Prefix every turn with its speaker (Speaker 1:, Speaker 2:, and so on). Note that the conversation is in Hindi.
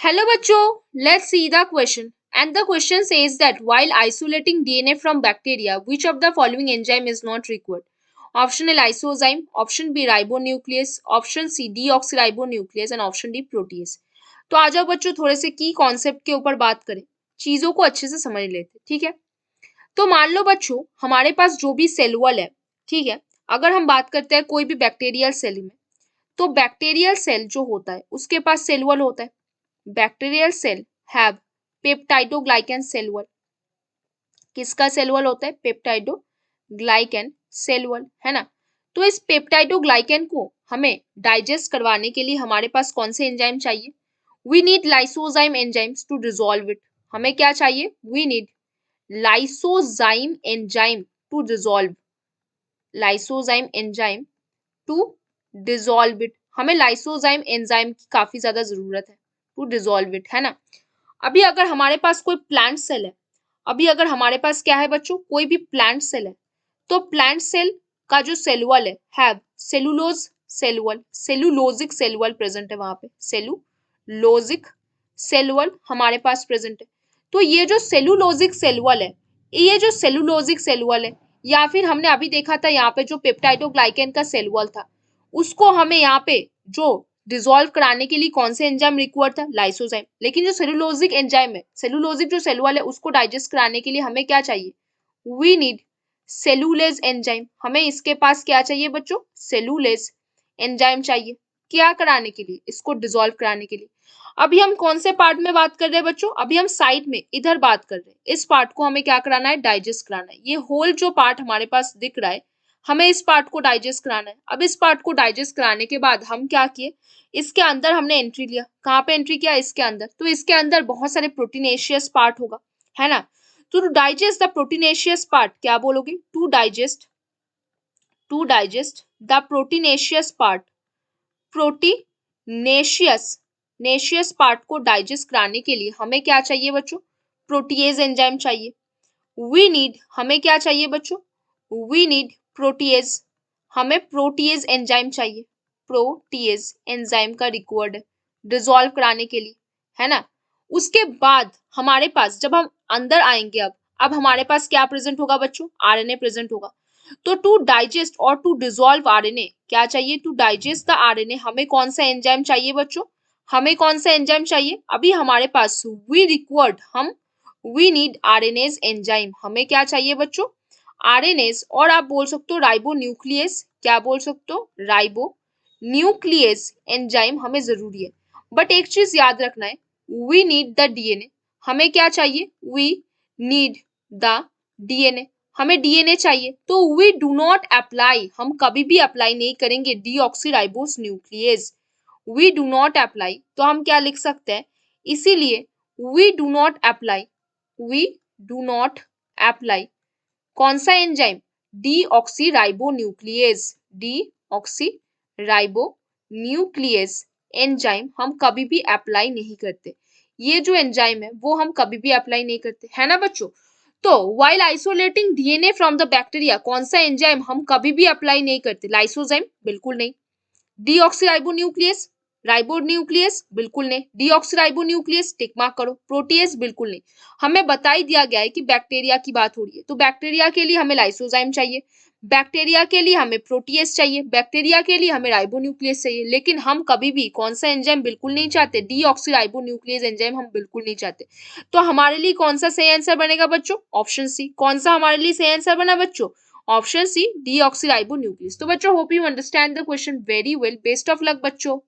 Speaker 1: Hello bachcho, let's see the question. And the question says that while isolating DNA from bacteria, which of the following enzyme is not required? Option A lysozyme, option B ribonuclease, option C deoxyribonuclease and option D protease. तो आ जाओ बच्चों थोड़े से की कॉन्सेप्ट के ऊपर बात करें, चीजों को अच्छे से समझ लेते, ठीक है। तो मान लो बच्चों हमारे पास जो भी सेल वॉल है, ठीक है, अगर हम बात करते हैं कोई भी बैक्टीरियल सेल में, तो बैक्टीरियल सेल जो होता है उसके पास सेल वॉल होता है। Bacterial cell have peptidoglycan cell wall. किसका सेल वॉल होता है? पेप्टाइडोग्लाइकन सेल वॉल, है ना। तो इस पेप्टाइडोग्लाइकन को हमें डाइजेस्ट करवाने के लिए हमारे पास कौन से एंजाइम चाहिए? We need lysozyme enzymes to dissolve it. हमें क्या चाहिए? We need lysozyme enzyme to dissolve, lysozyme enzyme to dissolve it. हमें लाइसोजाइम एंजाइम की काफी ज्यादा जरूरत है टू डिसॉल्व इट, है ना। अभी अगर हमारे पास कोई प्लांट सेल है, अभी अगर हमारे पास क्या है बच्चों, कोई भी प्लांट सेल है, तो प्लांट सेल का जो सेल वॉल है have cellulose cell wall, cellulosic cell wall present है वहां पे, सेलुलोजिक सेल वॉल हमारे पास प्रेजेंट है। तो ये जो सेलुलोजिक सेल वॉल है, ये जो सेलुलोजिक सेल वॉल है, या फिर हमने अभी देखा था यहाँ पे जो पेप्टाइडोग्लाइकन का सेल वॉल था, उसको हमें यहाँ पे जो डिसॉल्व कराने के लिए कौन से एंजाइम रिक्वायर्ड था? लाइसोजाइम। लेकिन जो सेलुलोजिक एंजाइम है, सेलुलोजिक जो सेल वॉल है, उसको डाइजेस्ट कराने के लिए हमें क्या चाहिए? We need cellulase enzyme. हमें इसके पास क्या चाहिए बच्चों? सेलुलेज एंजाइम चाहिए। क्या कराने के लिए? इसको डिसॉल्व कराने के लिए। अभी हम कौन से पार्ट में बात कर रहे हैं बच्चों? अभी हम साइड में इधर बात कर रहे हैं। इस पार्ट को हमें क्या कराना है? डाइजेस्ट कराना है। ये होल जो पार्ट हमारे पास दिख रहा है, हमें इस पार्ट को डाइजेस्ट कराना है। अब इस पार्ट को डाइजेस्ट कराने के बाद हम क्या किए? इसके अंदर हमने एंट्री लिया। कहाँ पे एंट्री किया? इसके अंदर। तो इसके अंदर बहुत सारे प्रोटीनेशियस पार्ट होगा, है ना। तो to digest the proteinaceous part क्या बोलोगे? To digest the proteinaceous part, proteinaceous नेशियस पार्ट को डाइजेस्ट कराने के लिए हमें क्या चाहिए बच्चों? प्रोटीएज एंजाइम चाहिए। वी नीड, हमें क्या चाहिए बच्चों? We need protease. हमें प्रोटीएज एंजाइम चाहिए। प्रोटीएज एंजाइम का रिक्वायर्ड है डिसॉल्व कराने के लिए, है ना। उसके बाद हमारे पास जब हम अंदर आएंगे, अब हमारे पास क्या प्रेजेंट होगा बच्चों? आरएनए प्रेजेंट होगा। तो टू डाइजेस्ट और टू डिसॉल्व आरएनए क्या चाहिए? टू डाइजेस्ट द आरएनए हमें कौन सा एंजाइम चाहिए बच्चों? हमें कौन सा एंजाइम चाहिए? अभी हमारे पास वी रिक्वायर्ड, हम वी नीड आरएनएज एंजाइम। हमें क्या चाहिए बच्चों? आरएनएज, और आप बोल सकते हो राइबो न्यूक्लियस। क्या बोल सकते हो? राइबो न्यूक्लियस एंजाइम हमें जरूरी है। बट एक चीज याद रखना है, वी नीड द डीएनए। हमें क्या चाहिए? We need the DNA. हमें डीएनए चाहिए। तो वी डू नॉट अप्लाई, हम कभी भी अप्लाई नहीं करेंगे deoxyribose nucleus. We do not apply, तो हम क्या लिख सकते हैं? इसीलिए we do not apply, we do not apply कौन सा एंजाइम? डीऑक्सीराइबोन्यूक्लियेज। डीऑक्सीराइबोन्यूक्लियेज एंजाइम हम कभी भी अप्लाई नहीं करते। ये जो एंजाइम है वो हम कभी भी अप्लाई नहीं करते, है ना बच्चों। तो while isolating DNA from the bacteria कौन सा एंजाइम हम कभी भी अप्लाई नहीं करते? लाइसोजाइम, बिल्कुल नहीं। डीऑक्सीराइबोन्यूक्लियस, राइबोन्यूक्लियस, बिल्कुल नहीं। डीऑक्सीराइबोन्यूक्लियस टिक मार्क करो। प्रोटीएज, बिल्कुल नहीं। हमें बता ही दिया गया है कि बैक्टीरिया की बात हो रही है, तो बैक्टीरिया के लिए हमें लाइसोजाइम चाहिए, बैक्टीरिया के लिए हमें प्रोटीएज चाहिए, बैक्टीरिया के लिए हमें राइबोन्यूक्लियस चाहिए। लेकिन हम कभी भी कौन सा एंजाइम बिल्कुल नहीं चाहते? डीऑक्सीराइबोन्यूक्लियस एंजाइम हम बिल्कुल नहीं चाहते। तो हमारे लिए कौन सा सही आंसर बनेगा बच्चों? Option C. कौन सा हमारे लिए सही आंसर बना बच्चों? Option C, deoxyribonuclease. तो बच्चों hope you understand the question very well. Best of luck बच्चों।